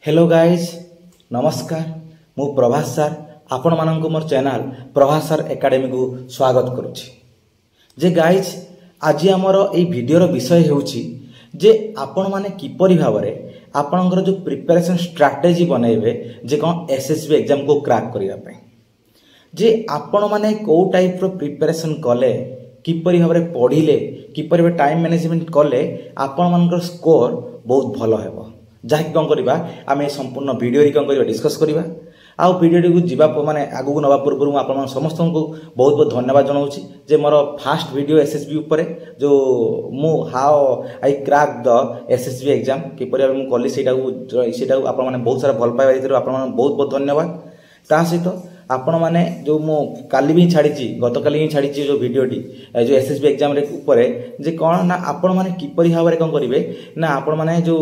Hello guys नमस्कार मु Prabhas sir आपण मानक मोर चैनल प्रभास सर एकेडमी को स्वागत करुच्ची जे गाइज आज आमर ये भिडियोर विषय होउची जे आपण माने किपरि भाबरे आपणकर जो प्रिपरेशन स्ट्रैटेजी बनैबे जे कौन एसएसबी एग्जाम को क्रैक करिया पे जे आपण माने को टाइप रो प्रिपरेशन कले किपरि भाबरे पढिले किपरि भाबरे टाइम मैनेजमेंट कले आपण मानकर स्कोर बहुत भलो हेबो जहाँकि कौन करवा आम संपूर्ण भिडियो कौन करवा डिस्कस करवा आउ भिडियो को जीवा माने आगू नवा पूर्व मुझे आप समस्त को बहुत बहुत धन्यवाद जनाऊँगी जे मोर फास्ट भिडियो एसएसबी उपरे जो मु how I crack the SSB exam किपर मुझे कली से आप बहुत सारा भल पाइबा आप बहुत बहुत धन्यवाद ता सहित आपण मैंने जो मु काली भी छाड़ी गत काली ही छाड़ी जो भिडियोटी जो एसएसबी एग्जाम उपरे जे कौन ना आपण मैंने किपरि भाव में कौन करेंगे ना आपण मैंने जो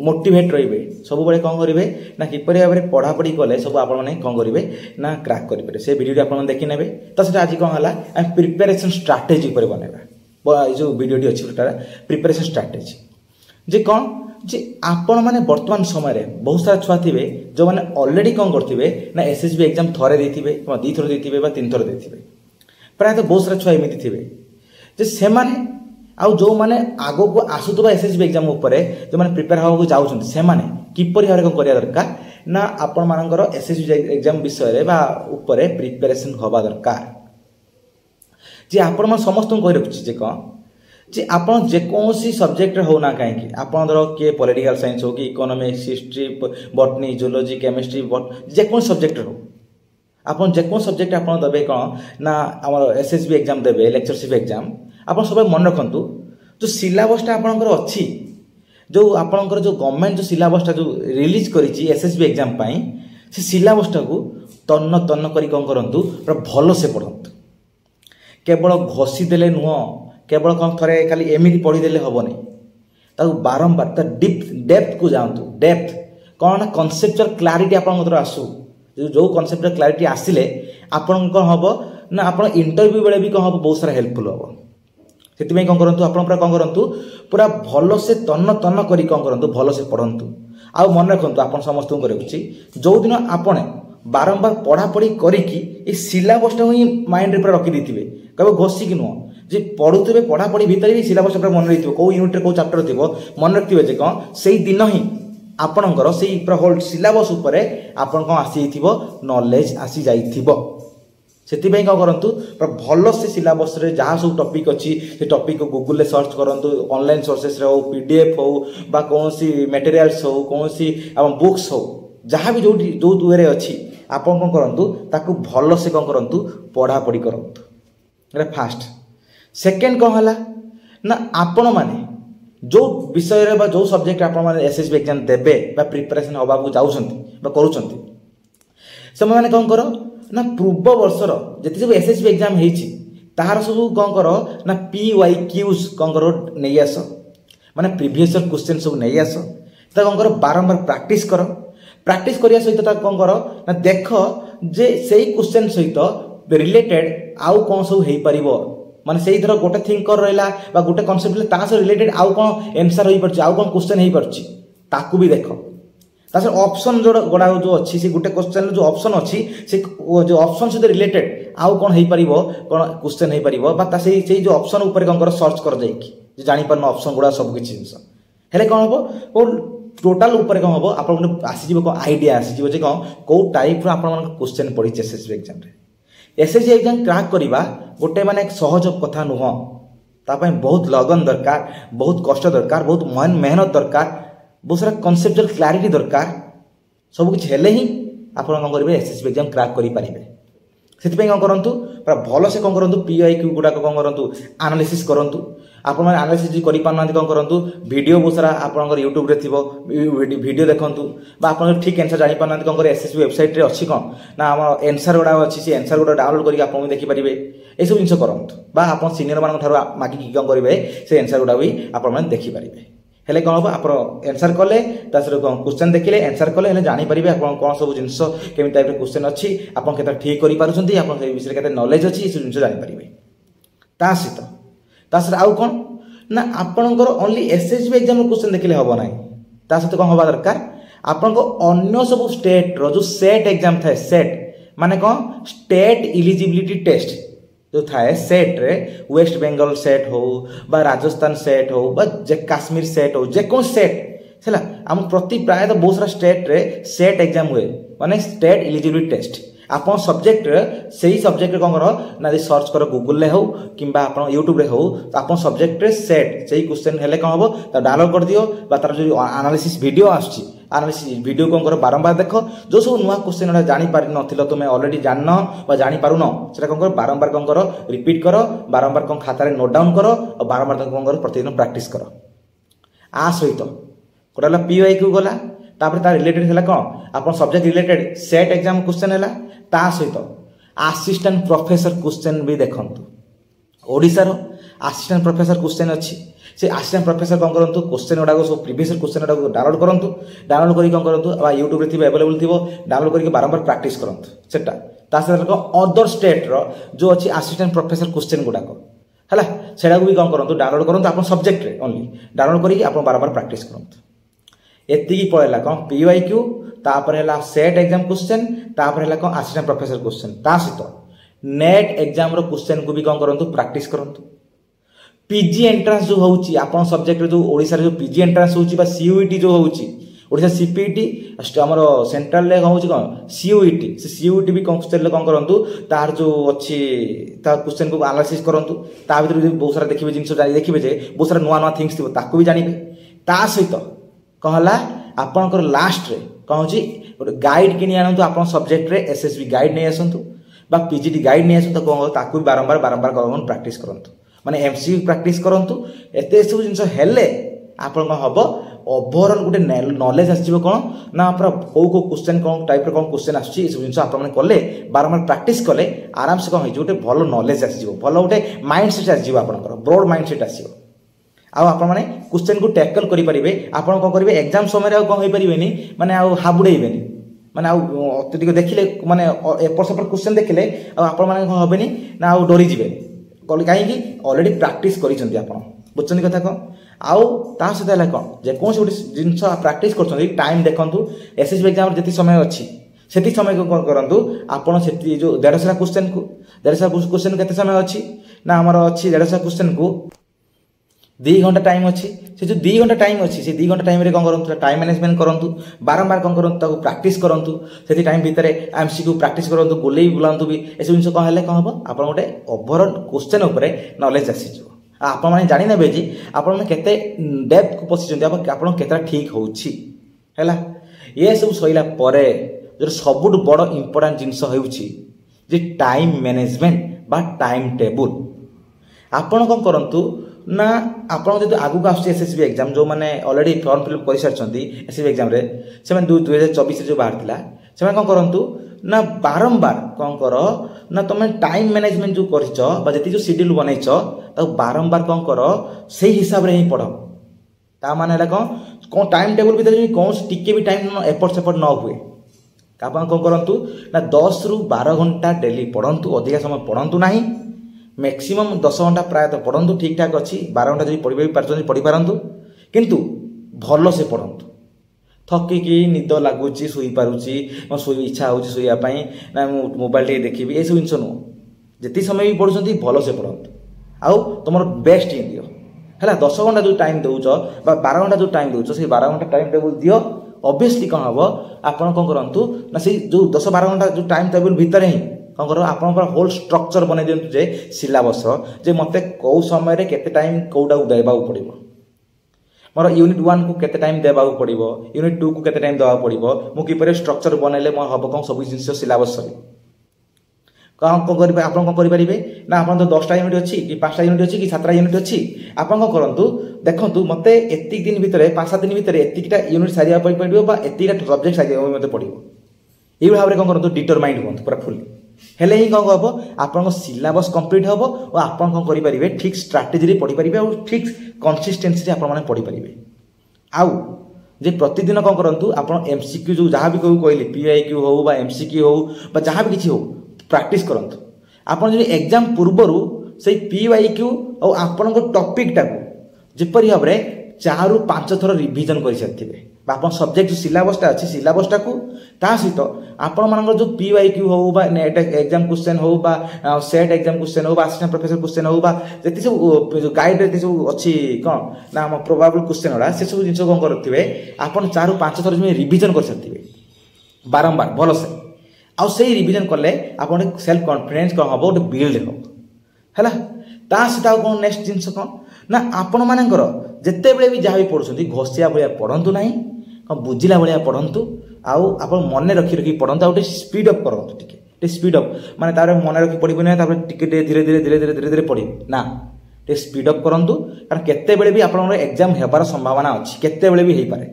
मोटिवेट रहिबे सब बड़े कौन करेंगे ना किपरि भाव में पढ़ापढ़ी कले सब आपण मैंने कौन करेंगे ना क्रैक करेंगे से भिडियोटी आपण देखि नेबे तो से आज कौन है आम प्रिपरेशन स्ट्रैटेजी पर बनैबा जो भिडियोटी अच्छी प्रिपरेशन स्ट्रैटेजी जे कौन जे आपण माने वर्तमान समय रे बहुत सारा छुआ थिबे जो माने ऑलरेडी कौन करथिबे ना एसएसबी एग्जाम थरे देथिबे वा दी थर देथिबे बा तीन थर देथिबे प्राय तो बहुत सारा छुआ एमिति थिबे जे से माने आउ जो माने आगो को आसुतबा एसएसबी एग्जाम ऊपर जो माने प्रिपेयर होबा को जाउछन से माने किपरि हारे कोन करिया दरकार ना आपण मानकर एसएसबी एग्जाम विषय रे बा ऊपर प्रिपरेशन होबा दरकार जे आपण मा समस्त को रखछि जे कोन जे आपण जेकोसी सब्जेक्ट हो ना कहीं आपण धर किए पॉलिटिकल साइंस हो कि economics history botany zoology chemistry जेको सब्जेक्ट हो आपण जेको सब्जेक्ट आपण देबे कौन ना हमर एसएसबी एग्जाम देबे लेक्चरशिप एग्जाम आपण सब मन रखंतु जो सिलेबसटा आपणकर अछि जो आपणकर जो गवर्नमेंट जो सिलेबसटा जो रिलीज करिछि एसएसबी एग्जाम पई से सिलेबसटा को तन्न तन्न करी कोन करंतु पूरा भलो से पढंतु केवल घोषी देले नुह केवल कौन थे खाली एमती पढ़ीदे हम नहीं बारंबार तो डेप्थ को जातु डेप्थ कौन ना कनसेप्चुअल क्लारिटी आप आसू जो कनसेप्चुअल क्लारिटी आसिले आपन कौन हम ना आप इंटरव्यू बेले भी कौन हम बहुत सारा हेल्पफुल हम से कौन करूँ आप कौन करूँ पूरा भल से तन्न तन्न कर कौन करूँ भल से पढ़ंतु आ मन रखु आप समस्त को रखुच्छी जो दिन आपने बारंबार पढ़ापढ़ी करी सिलेबसटा ही माइंड पूरा रखी देते कभी घोषिक नुह जे पढ़ुवे पढ़ापढ़ी भितर भी सिलेबस मन रही कौ यूनिट कौ चैप्टर थी मन रखिए जे कौन से दिन ही आपणकर से पूरा होल सिलेबस उपर आपन कौन आसी नॉलेज आसी जाइथिबो सेतिबे कौन करंतु भल से सिलेबस रे जहाँ सब टॉपिक अच्छी से टॉपिक को गूगल रे सर्च करंतु ऑनलाइन सोर्सेस रे हो पीडीएफ हो बा कौन सी मटेरियल्स हो कौन सी बुक्स हो जहाँ भी जो वे अच्छी आपन कौन करंतु ताकू भल से कौन करंतु पढ़ापढ़ी करंतु फास्ट सेकेंड कौन है ना आपण माने जो विषय रे बा जो सब्जेक्ट आपण माने एसएसबी एग्जाम देबे बा प्रिपरेशन होबा को जाउछंती बा करूछंती से माने कौन करो ना पूर्व वर्षर जति सब एसएसबी एग्जाम हेछि ताहार सब कौन करो ना पीवाईक्यूज कौन करो नै आस माने प्रीवियस ईयर क्वेश्चन सब नै आस ता कौन करो बारंबार प्रैक्टिस करिया सहित ता कौन करो ना देख जे सेही क्वेश्चन सहित रिलेटेड आउ कौन सब हेई परिबो माने से धर गोटे थिंकर रहा गोटे कनसेप्ट तास रिलेटेड आउ कौन एनसर हो पार्छ आउ कौन क्वेश्चन हो पार्छ ताकू भी देख तास ऑप्शन जो गुड़ा जो अच्छी से गोटे क्वेश्चन जो ऑप्शन अच्छी से जो ऑप्शन सहित रिलेटेड आउ कौन हो पार कौन क्वेश्चन हो पार से जो ऑप्शन उपर कौन कर सर्च कर जाइए जानी पारन ऑप्शन गुड़ा सब किसी जिनस हेले कौन हम टोटाल उपर कौन हम आप आसीज कौन आइडिया आसीज कौन कौ टाइप आप क्वेश्चन पढ़ी SSB exam SSB exam crack करवा गोटे माने सहज कथा नुह तापाई बहुत लगन दरकार बहुत कष्ट दरकार बहुत मेहनत दरकार बहुत सारा कनसेप्चुअल क्लारिटी दरकार सब कुछ हेले ही आप कौन करेंगे एसएसबी एग्जाम क्रैक करें से कौन करूँ पूरा भल से कौन करूँ पीआईक्यू गुड़ाक कौन करूँ एनालिसिस करूँ आपण मैंने एनालिसिस करि पारना कौन करूँ वीडियो बहुत सारा आप यूट्यूब रे थिबो वीडियो देखंतु बा आपण ठीक आंसर जानि पारना कौन कर एसएसबी वेबसाइट रे अच्छी कौन ना आम आंसर गुड़ा अच्छी से आंसर गुड़ा डाउनलोड करके आप देखि पारिबे ए सब जिंस करंतु बा आप सीनियर मान ठारो मागी कौन करेंगे से आंसर गुड़ा भी आप देखि पारिबे हेले कौन हम आप आंसर कले कौन क्वेश्चन देखिले आंसर कले जानी पारिबे आप कौन सब जिंस केमी टाइप रे क्वेश्चन अच्छी आप केते ठीक करि पारुछंती आप से विषय केते नॉलेज अच्छी से जिंस जानि पारिबे ता सहित आउ कौन ना आपणकर ओनली एसएसबी एग्जाम क्वेश्चन देखिले हम ना ता सहित कौन हवा दरकार आपन को अन्य सब स्टेट रो जो सेट एग्जाम थाए सेट माने कौन स्टेट इलिजिबिलिटी टेस्ट जो थाए सेट रे वेस्ट बेंगल सेट हो बा राजस्थान सेट हो बा जे काश्मीर सेट हो जे कौन सेट है आम प्रति प्राय तो बहुत सारा स्टेट रे सेट एग्जाम हुए माने स्टेट इलिजिबिलिटी टेस्ट आपन सब्जेक्ट सही सब्जेक्ट कौन करो ना सर्च करो गूगल रे हो किंबा आपन यूट्यूब रे हो तो आपन सब्जेक्ट रे सेट सही क्वेश्चन हेले कौन हबो तो डाउनलोड कर दियो बा तार जो एनालिसिस वीडियो आछी एनालिसिस वीडियो कौन करो बारंबार देखो जो सब नुआ क्वेश्चन जानी पारि नथिलो तुमे ऑलरेडी जानन बा जानी पारुनो सेटा कौन करो बारंबार कौन करो रिपीट करो बारंबार कौन खाता रे नोट डाउन करो और बारंबार कौन करो प्रतिदिन प्रैक्टिस करो आ सहित कोडला पीवाईक्यू गला तापर ता रिलेटेड हैला कोन आपन subject related set exam question हैला ता सहित असिस्टेंट प्रोफेसर क्वेश्चन भी देखंतु ओडिसा रो असिस्टेंट प्रोफेसर क्वेश्चन अछि से असिस्टेंट प्रोफेसर कौन करंतु क्वेश्चन गुडा को सब प्रीवियस क्वेश्चन गुडा को डाउनलोड करंतु डाउनलोड करी कौन करंतु आ YouTube रे थिबो अवेलेबल थिबो डाउनलोड करी बारंबार प्रैक्टिस करंतु सेटा ता से अदर स्टेट रो जो अछि असिस्टेंट प्रोफेसर क्वेश्चन गुडा को हैला सेडा को भी कौन करंतु डाउनलोड करंतु आपन सब्जेक्ट रे ओनली डाउनलोड करी आपन बारंबार प्रैक्टिस करंतु एति की पळेला कोन पीवाईक्यू तापर हैला सेट एग्जाम क्वेश्चन तापर हैला कोन असिस्टेंट प्रोफेसर क्वेश्चन ता सहित नेट एग्जाम रो क्वेश्चन को भी कौन करंतु प्रैक्टिस करंतु पीजी एंट्रेंस जो होउची आपन सब्जेक्ट रे जो ओडिसा रे जो पीजी एंट्रेंस होउची बा सीयूईटी जो होउची ओडिसा सीपीटी हमर सेंट्रल ले होउची कोन सीयूईटी से सीयूईटी भी क्वेश्चन ले कौन करंतु तार जो अछि ता क्वेश्चन को एनालिसिस करंतु ता भीतर बहुत सारा देखिबे जिंस जानि देखिबे जे बहुत सारा नुवा नुवा थिंग्स थिबो ताको भी जानिबे ता सहित कहला आपनकर लास्ट रे कहूची गाइड किनी आनंतु आपन सब्जेक्ट रे एसएसबी गाइड नै आसंतु बा पीजीटी गाइड नै आसंतु कोन ताको भी बारंबार बारंबार कोन प्रैक्टिस करंतु माने एमसीक्यू प्रैक्टिस करंतु एते सब जिंस हेले आपन को हबो ओवरऑल गुटे नॉलेज आसीबो कोन ना आपरा को क्वेश्चन कोन टाइप रे कोन क्वेश्चन आछि सब जिंस आपन माने करले बारंबार प्रैक्टिस करले आराम से कोन होई गुटे भलो नॉलेज आसीबो भलो गुटे माइंडसेट आसीबो आपनकर ब्रॉड माइंडसेट आसीबो आ आपण माने क्वेश्चन को टैकल करि परिबे आपण को करिवे एग्जाम समय रे कोन होई परिबेनी माने आ हाबुडेइबेनी माने आ अत्यधिक देखिले माने एपर सेपर क्वेश्चन देखिले आ आपण माने कोन होबेनी ना आ डरी जिबेनी कल कहीं ऑलरेडी प्रैक्टिस करिसंती आपण बुझछंती कथा को आउ ता सहित हला कोन जे कोन से जिंस प्रैक्टिस करछंती टाइम देखंतु एसएसबी एग्जाम जति समय अछि सेति समय को कोन करंतु आपण सेति जो 150 क्वेश्चन को 150 क्वेश्चन केते समय अछि ना हमर अछि 150 क्वेश्चन को 2 घंटा टाइम अच्छी से जो 2 घंटा टाइम अच्छी से 2 घंटा टाइम रे कोन करंतु टाइम मैनेजमेंट करंतु बारंबार कोन करंतु ताको प्रैक्टिस करंतु सेति टाइम भीतर एमसीक्यू प्रैक्टिस करंतु बोले बुलांतु भी ए सब जिंस कोन हेले कोन हबो आपण गोटे ओवरऑल क्वेश्चन ऊपर नॉलेज आसी जो आपण माने जानि नेबे जी आपण माने केते डेप्थ को पसिचंती आपण केते ठीक होउची हैला ये सब सइला परे जो सबुट बड़ इंपोर्टेंट जिंस होउची जे टाइम मैनेजमेंट बा टाइम टेबल आपण कोन करंतु ना आपण जदि आगु को आछे एसएसबी एग्जाम जो माने ऑलरेडी फॉर्म फिल कर सारछंती एसएसबी एग्जाम रे से माने 2024 रे जो बाहर थिला से माने कोन करंतु ना बारंबार कोन करो ना तुम टाइम मैनेजमेंट जो करछ बा जति जो शेड्यूल बनैछ त बारंबार कोन करो सही हिसाब रे ही पढो ता माने हला कोन टाइम टेबल भीतर कोन टिके भी टाइम एफर्ट सेफर्ट न हुए आपण कोन करंतु ना 10 रु 12 घंटा डेली पढंतु अधिक समय पढंतु नाही मैक्सिमम 10 घंटा प्राय तो पढ़ंतु ठीक ठाक अच्छी 12 घंटा जब पढ़ी पार्टी पढ़ी पारंतु किंतु भल से पढ़ंतु थकिकी निद लगुच शुई पारुची मो शुई इच्छा होची शुइया पई ना मोबाइल टे देखिबी ए सब जिंस नु जति समय भी पढुछंती भल से पढ़ंतु आउ तुमर बेस्ट ही दियो हैला 10 घंटा जो टाइम दउचो बा 12 घंटा जो टाइम दउचो से 12 घंटा टाइम टेबल दियो ऑब्वियसली कोन हबो आपण कोन करंतु ना से जो 10 12 घंटा जो टाइम टेबल भीतर ही कौन कर आप होल स्ट्रक्चर बन दिखाँ जे सिलेबस जे मत कौ समय केते टाइम कौटा देवा पड़ो मोर यूनिट 1 को केते टाइम देवा पड़ो यूनिट 2 को केते टाइम देवा पड़ो मु किपर स्ट्रक्चर बनइले मो हम कौन सब जिन सिलेबस कौन करेंगे आप करेंगे ना आप तो 10टा यूनिट अच्छी कि 5टा यूनिट अच्छी कि 7टा यूनिट अच्छी आप करूँ देखूँ मत एति दिन भितर 5-7 दिन भितर एतिकटा यूनिट सारिया पड़ो एतिकटा सब्जेक्ट सारिया मत पड़ो ये भाव में कौन करूँ डिटरमाइंड हूँ पूरा फुली हेले ही कौन हम आपन सिलेबस कंप्लीट हम और आपन कौन करेंगे ठीक स्ट्राटेजी रे पढ़ी पारे और ठीक कंसिस्टेंसी आप पढ़ी पारे आउ जे प्रतिदिन कौन करूँ आप एमसीक्यू जो जहाँ भी कहली पीआईक्यू हो बा एमसीक्यू हो बा जहाँ भी किसी हो प्रैक्टिस करूँ आप एग्जाम पूर्वर से पीआईक्यू और आपण टॉपिक टाक जिपरि भाव में 4 ରୁ 5 थर रिविजन कर सारी आप सब्जेक्ट जो सिलेबसटा अच्छी सिलेबसटा को ता सहित आपण मानकर जो PYQ हो बा नेट एग्जाम क्वेश्चन हो बा सेट एग्जाम क्वेश्चन हो बा असिस्टेंट प्रोफेसर क्वेश्चन हो बा जति सब जो गाइड रे सब अच्छी कौन ना हम प्रोबेबल क्वेश्चन वाला से सब जिंस कौन करथिबे आपण 4 ରୁ 5 थर में रिवीजन कर सकथिबे बारंबार भलो से आ से रिवीजन करले आपण सेल्फ कॉन्फिडेंस कौन हबो बिल्ड हो हैला ता सहित कौन नेक्स्ट जिंस कौन ना आपण मानकर जेते बेले भी जहाँ भी पढ़ुछंती घोषिया भलिया पढ़ंतु नाही बुझिला भलिया पढ़ंतु आउ आपण मन रखी रखी पढ़ंतु आउ स्पीड अप करंतु टिके स्पीड अप माने तारे मन रखी पढ़िबो नै तापर टिके धीरे धीरे पढ़ी ना टे स्पीड अप करंतु कारण केते बेले भी आपण एग्जाम हेबार संभावना अछि केते बेले भी हेई पारे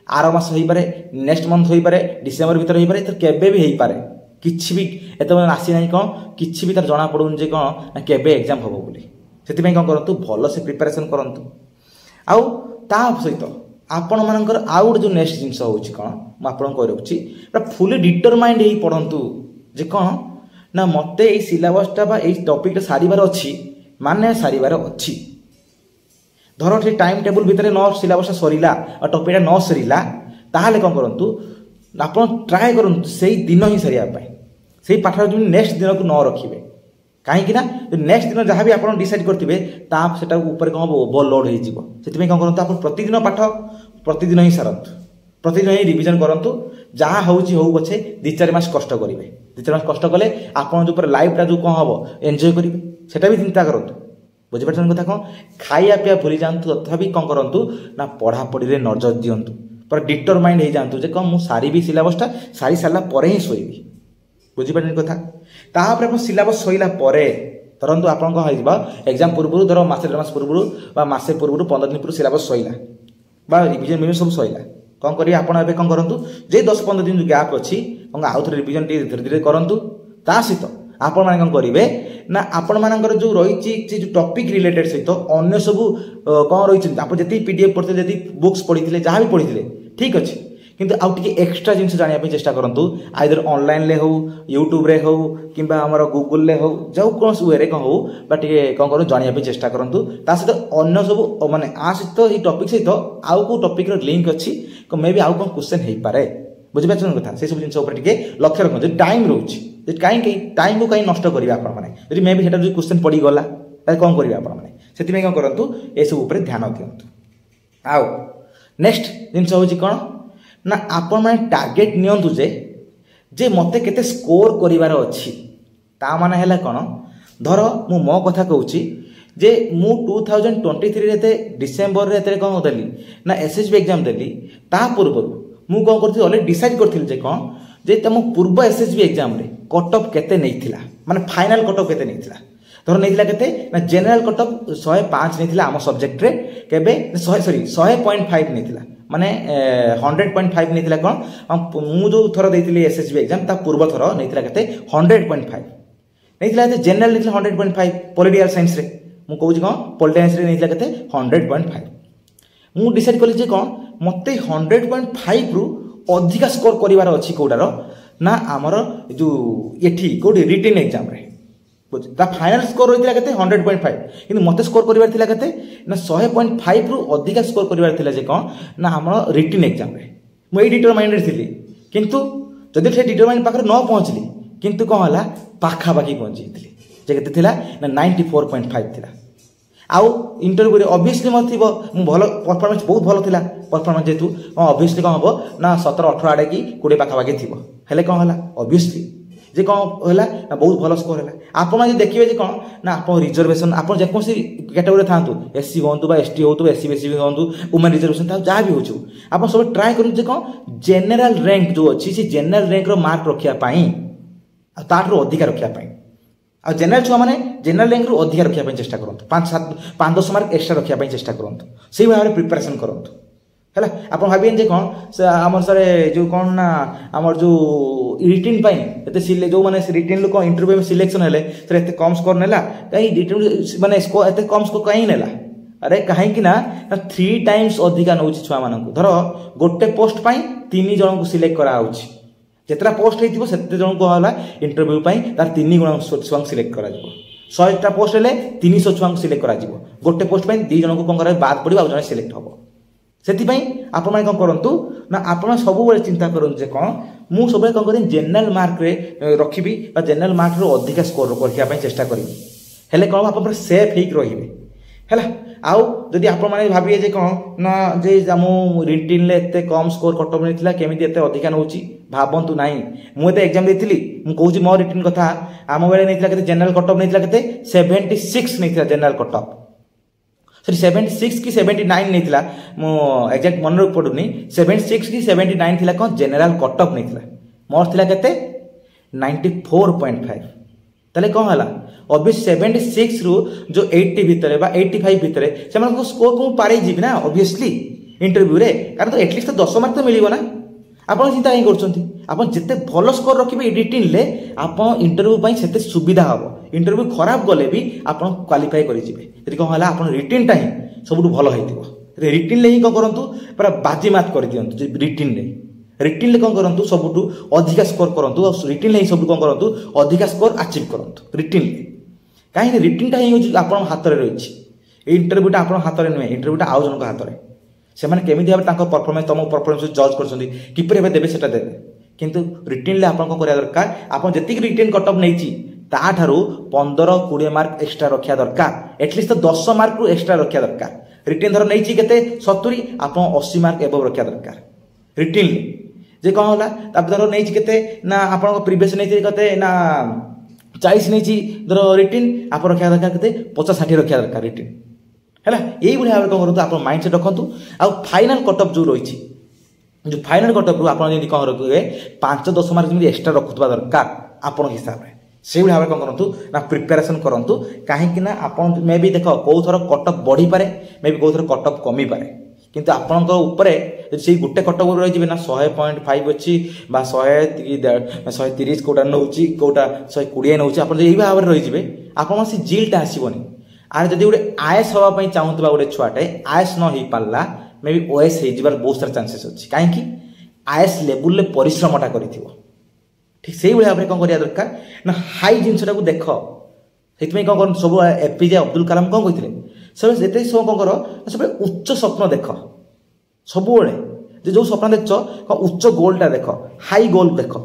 आरो मास हेई पारे नेक्स्ट मंथ हेई पारे डिसेंबर भीतर हेई पारे तो केबे भी हेई पारे किछि भी एते आसी नाही कोन किछि भी तार जणा पडुन जे कोन केबे एग्जाम होबो बोली सेति में कोन करंतु भलो से प्रिपरेशन करंतु आउ ता सहित आपण मानकर आउट जो नेक्स्ट जिंस होछि कोन म आपण कहि रखछि फुली डिटरमाइंड हेई पढंतु जे कोन ना मते ए सिलेबसटा बा ए टॉपिक सारिबार अछि माने सारिबार अछि धरो ठी टाइम टेबल भितर न सिलेबस सरीला और टॉपिकटा न सरीला ताहाले कोन करंतु आपण ट्राई करंतु सेही दिन ही सरिया पाई सेही पाठर जो नेक्स्ट दिन को न रखिबे कहीं ना नेक्स्ट दिन जहाँ भी आप डिसाइड करेंगे सेटा ऊपर कौन हम ओवरलोड हो कौन करूँ आप प्रतिदिन पाठ प्रतिदिन ही सारतु प्रतिदिन ही रिविजन करूँ जहाँ हूँ पछे 2-4 मास कष्ट करेंगे 2-4 मास कष्ट कले आप लाइफटा जो कौन हम एंजॉय करेंगे सेटा भी चिंता करूँ बुझीपार कथा कौन खाया पीया भूली जातु तथापि कौन करूँ ना पढ़ापढ़ी नजर दिंतु पर डिटरमाइंड हो जातु जे कौन मुझे सारी सिलेबसटा सारी सारा पर ही शोबी बुझीपारे कथा तापर आप सिलेबस सईला धरतु आप एग्जाम पूर्व धर मासे 1.5 मास पूर्व मासे पूर्व 15 दिन पूर्व सिलेबस सईला बा रिविजन मिनिमम सब सईला कौन करिए आप कौन करूँ जे 10-15 दिन जो गैप अच्छी आउ थे रिविजन धीरे धीरे करूँ ता सहित आपण मैंने कौन करेंगे ना आपण मानकर जो रही जो टॉपिक रिलेटेड सहित अन्य सब कौन रही आप जी PDF पढ़ते जी बुक्स पढ़ी जहाँ भी पढ़ी ठीक अच्छे किंतु आउ टिके एक्स्ट्रा जिनिस जानिया पे चेष्टा करंतु आइदर ऑनलाइन ले हो यूट्यूब रे हो किंबा हमर गूगल ले हो जो कोन वे रे कौन हो बा टिके कौन करू जानिया पे चेष्टा करंतु ता सहित अन्य सब माने आ सहित ई टॉपिक सहित आउ को टॉपिक रो लिंक अछि को मे बी आउ कोन क्वेश्चन हेई पारे बुझि पाछन कथा से सब जिनिस ऊपर टिके लक्ष्य रखो जे टाइम रहउछि जे काई टाइम को काई नष्ट करिया आपण माने यदि मे बी हेटा जो क्वेश्चन पड़ी गला त कोन करिया आपण माने सेति में कोन करंतु ए सब ऊपर ध्यान दियंतु आउ नेक्स्ट जिनिस होछि कोन ना आपण माने टार्गेट नियंतु जे मते केते स्कोर करिवार अछि ता माने हैला कोन धर मु मो कथा कहूची जे मु 2023 रे डिसेंबर रे कोन देली ना SSB एग्जाम देली ता पूर्व मु कोन करथि ऑलरेडी डिसाइड करथिल जे कोन जे तम पूर्व SSB एग्जाम रे कट ऑफ केते नैथिला माने फाइनल कट ऑफ केते नैथिला धर नैथिला केते ना जनरल कट ऑफ 105 नैथिला हम सब्जेक्ट रे केबे 100.5 नैथिला माने 100.5 नैथिला कोन मु जो थरो देथिली SSB एग्जाम ता पूर्व थरो नैथिला केते 100.5 नैथिला ते जनरल नैथिला 100.5 पॉलिटिकल साइंस रे मु कहूची कोन पॉलिटिकल साइंस रे नैथिला केते 100.5 मु डिसाइड करली जे कोन मते 100.5 रु अधिका स्कोर करिवार अछि कोडारो ना हमर जो एठी कोडी रिटन एग्जाम रे ता फाइनल स्कोर होइतिला केते 100.5 किंतु मते स्कोर करिवार थिला केते ना 100.5 रु अधिका स्कोर करिवार थिला जे कोन ना हमर रिटन एग्जाम रे मु ए डिटरमाइंड रे थिली किंतु जदि से डिटरमाइंड पाखर न पहुंचली किंतु कोन हला पाखा बाकी पहुंची थिली जे केते थिला ना 94.5 थिला आउ इंटरव्यू रे ऑब्वियसली मत थिबो मु भलो परफॉर्मेंस बहुत भलो थिला परफॉर्मेंस जेतु ऑब्वियसली कोन हबो ना 17-18 आडे की 20 पाखा बाकी थिबो हेले कोन हला ऑब्वियसली जे कौन है बहुत भल स्कोर है आप देखिए जे कौन ना आप रिजर्वेशन आप जेकोसी कैटेगोरी था SC हूँ ST हो SC BC हूँ वुमेन रिजर्वेशन था जहाँ भी हो आप सब ट्राए करें कौन जेनेल रैंक जो अच्छी से जेनेल रैंक मार्क रखापी ताठू अधिका रखापी आ जेनेल छुआ मैंने जेनेल रैंक रू अधिका रखापी चेष्टा करूँ 5-10 मार्क एक्सट्रा रखापी चेष्टा करूँ से भाव में प्रिपेरेसन करूँ है आप भावें जे कौन से आमर सारे जो कौन ना आमर जो रिटिन पाई जो मैंने रिटिन लोक इंटरव्यू में सिलेक्शन हेले सर एत कम स्कोर नेला कहीं रिटिन माने स्कोर एत कम स्कोर कहीं नेला अरे कहीं ना 3 टाइम्स अधिका नौ छुआ मानक धर गोटे पोस्ट पाई 3 जन को सिलेक्ट करा होछि जेतरा पोस्ट हेतिबो सेते जन को होला इंटरव्यू पाई तार 3 गुण छुआ सिलेक्ट करा जिवो 100टा पोस्ट हेले 300 छुआ सिलेक्ट करा जिवो गोटे पोस्ट पाई 2 जन को कोन करा बाद पड़िबो आ जने सिलेक्ट हबो से आपण मैंने कौन करूँ ना आप सब चिंता करूँ जे कौन मु सब कौन करें जेनराल मार्क रे रखी जेनराल मार्क रू अधिका स्कोर करने चेष्टा करी हेले कौन आप सेफ होक रे है आउ जदि आप भाविए जे कौन ना जे मु रिटिन एत कम स्कोर कटअप नहीं केमी एत अधिका नौ भावतु ना मुझे एग्जाम देती मुझे मो रिटिन कथा आम बेले नहीं जेनराल कटअप नहीं के 76 नहीं जेनराल कटअप सॉरी 76 कि 79 नहीं मो एक्जाक्ट मन पड़ुनी 76 कि 79 थिला कौन जेनराल कटअप नहीं मोर थिला केते 94.5 ताले कौन है ऑब्वियस 76 रु जो 80 भितर बा 85 भितर से स्कोर को पारे जीवी ना ऑब्वियसली इंटरव्यू रे कारण तो एटलिस्ट तो 10 मार्क तो मिलिबो ना आपण चिंता कहीं करछंती आपण जिते भल स्कोर रखिबे रिटिन ले आपण इंटरव्यू पई सेते सुविधा हबो इंटरव्यू खराब गले भी आपण क्वालिफाई करि जिवे यदि कौन है आपण रिटिन टा ही सबुठु भल होइतिबो रिटिन ले ही कौन करंतु पूरा बाजी मात कर दियंतु रिटिन ले कौन करंतु सबुठु अधिका स्कोर करंतु और रिटिन ले सब कौन करंतु अधिका स्कोर अचीव करंतु रिटिन ले कहीं रिटिन टा ही आपण हाथ रे रही इंटरव्यूटा आपण हाथ रे नुहे इंटरव्यूटा आउ जनक हाथ रे से माने केमिति भाबे तांको परफॉर्मेंस तम परफॉर्मेंस जज करछंती किपरि भाबे देबे सेटा देबे किंतु रिटिन ले आपण को करिया दरकार आपण जति रिटिन कटअप नैची ता ठारू 15-20 मार्क एक्स्ट्रा रखिया दरकार एटलिस्ट तो 10 मार्क रु एक्स्ट्रा रखिया दरकार रिटिन धर नैची केते 70 आपण 80 मार्क एबव रखिया दरकार रिटिन जे कौन होला तब धर नैची केते ना आपण को प्रीवियस नैची केते ना 40 नहीं धर रिटिन आप रखा दरकार के 50-60 रखा दरकार रिटिन है यही भाव कौन करूँ आप माइंड सेट रखु आउ फाइनाल कटअप जो रही जो फाइनाल कटअप रू आप कौन रखिए 5-10 मार्क जमी एक्सट्रा रखुवा दरकार आपण हिसाब से से भाव कौन करूँ ना प्रिपेरेसन करूँ कहीं आप मे भी देख कौ थर कटअप बढ़ी पारे मे भी कौ थर कटअप कमी पारे किंतु आपण से गोटे कटअप रही ना 100.5 अच्छी 130 कौटा नौ कौटा 120 नौ आप भाव में रही आप से जिल्टा आसबनी आर जब गोटे आएस हाँपाई चाहूबा गोटे छुआटे आएस न हो पारा मे भी ओएस हो बहुत सारा चांसेस अच्छी कहीं आएस लेवल परिश्रमटा कर ठीक से भाव में कौन करा दरकार ना हाई जिनसा देख से कौन कर सब एपीजे अब्दुल कलाम कौन कहते सब जिते सब कौन कर सब उच्च स्वप्न देख सब जो स्वप्न देख उच्च गोलटा देख हाई गोल देख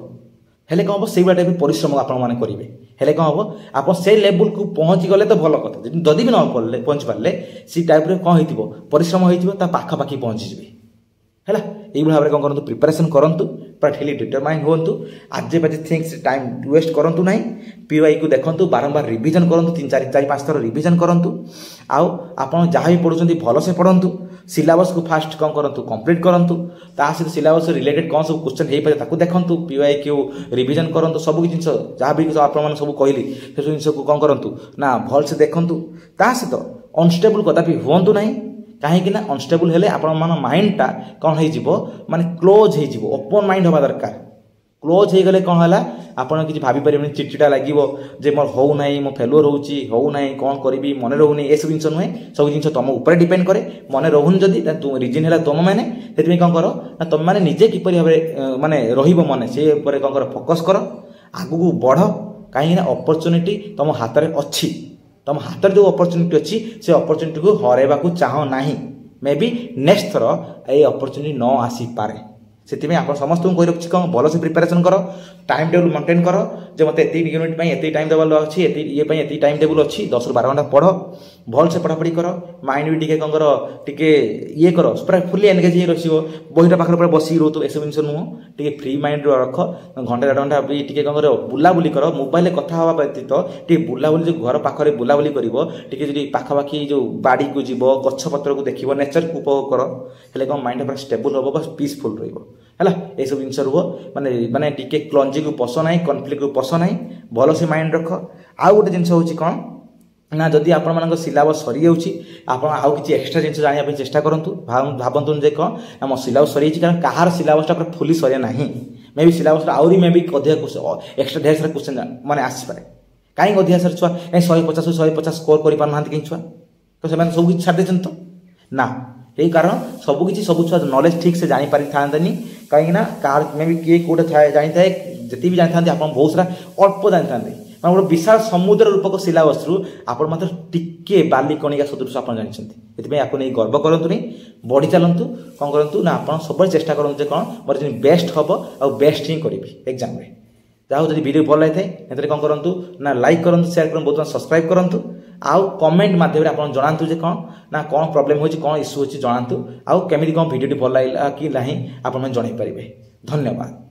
हेले कौन हम से टाइप परिश्रम आपने करेंगे हेले कौन हम आप से लेवल को पहुँची गले तो भल कथा जदि भी न पहुँची पारे से टाइप कौन हो परिश्रम हो पाखापाखि पहुँची जाए है यही भाव में कौन करूँ प्रिपेरेसन करूँ पूरा ठेली डिटरमाइन हूँ आज बाजे थिंग्स टाइम वेस्ट करूँ ना पीवाई को देखूँ बारंबार रिविजन करूँ 3-4-5 थर रिविजन करूँ आउ आप जहाँ भी पढ़ुं भल से पढ़ु सिलेबस को फास्ट कौन करूँ कंप्लीट करूँ ता सहित सिलेबस रिलेटेड कौन सब क्वेश्चन हो पाए ताकू देखूँ पीवाई क्यू रिविजन करूँ सब जिन जहाँ भी आप सब कहली से सब जिन को कौन करूँ ना भल से देखूँ ता सहित अनस्टेबल कदापि हूँ ना कहीं अनस्टेबल हेले आपण माइंडटा कौन हो माने क्लोज हो ओपन माइंड हवा दरकार क्लोज हो गले कौन है आपड़ किसी भाभी पारे चिड़चिड़ा लगे जे मोर हो ना मो फेलुअर हो ना कौन करी मन रोनी ये सब जिन नुहे सब जिन तुम ऊपर डिपेंड करे मन रोनी जदि रिजन है तुम मैंने से कौन कर ना तुम मैंने निजे किपर भाव माने मन से कौन कर फोकस कर आगू बढ़ कहीं अपॉर्चुनिटी तुम हाथ में अच्छी तुम हाथ में जो अपॉर्चुनिटी अच्छी से अपॉर्चुनिटी को हरैवा चाह ना मे बी नेक्स्ट थर ये अपॉर्चुनिटी न आसी पारे से आप समस्त को कही रखी कौन भल से प्रिपेरेसन कर टाइम टेबल मेंटेन कर जो मत यूनिट ये टाइम देवार अच्छी ये टाइम टेबल अच्छी 10-12 घंटा पढ़ भल से पढ़ापढ़ी कर माइंड भी टी कौन कर टे ये कर पूरा फुली एनगेज हो रही बहीटा पाखे पूरा बस रो एसब जिन नुह टे फ्री माइंड रख घंटे 1.5 घंटा भी टी कौन कर बुलाबुली कर मोबाइल कथा हवा व्यतीत टे बुलाबुली जो घर पाखे बुलाबुली कर पाखापाखि जो बाड़ी को जीव गछपत्र को देख नेचर को उपभोग कर हेल्ले कौन माइंड पूरा स्टेबल हम बस पीसफुल रहा है ये सब जिन रुह माने माने टी क्लंजी को पस ना कन्फ्लिक्ट को पस ना भल से माइंड रख आउ गोटे जिन हूँ कौन ना जदि आपण सिलेबस सरी जाऊँगी आउ कि एक्सट्रा जिन जानापी चेष्टा करूँ भावतु जे कौन ना मो सिलेबस सरी कारण कहार सिलेबसटा पूरा फुली सरिया ना मे भी सिलेबस आहरी मे भी अधिक एक्सट्रा ढेर सारा क्वेश्चन मैंने आसपे कहीं अधिक सारा छुआ कहीं 150 स्कोर कर पाना कहीं छुआ तो से सब किसी छाड़ देते तो ना यही कारण सबकि सब छुआ नॉलेज ठीक से जानी पारि था कहीं ना कार मे भी किए कौटे जानी था जी भी जानी था आप बहुत सारा अल्प जानी था गोटे विशाल समुद्र रूपक शिलावस्तु आपण मात्र टिके बाली कणिका सदृश आप जानते या गर्व करूँ बढ़ी चलतु कौन करूँ ना आप सब चेष्टा करूँ कौन मोर बेस्ट हम आ बेस्ट ही करी एग्जाम में जहाँ जब वीडियो भल लगे था कौन करूँ ना लाइक करूँ शेयर करूँ बहुत सब्सक्राइब करूँ आउ कमेंट मध्यम आप जनातु कौन ना कौन प्रोब्लेम हो कौन इश्यू हो जनातु आउ केमी कौन वीडियो भल लगा कि ना आप जन पारे। धन्यवाद।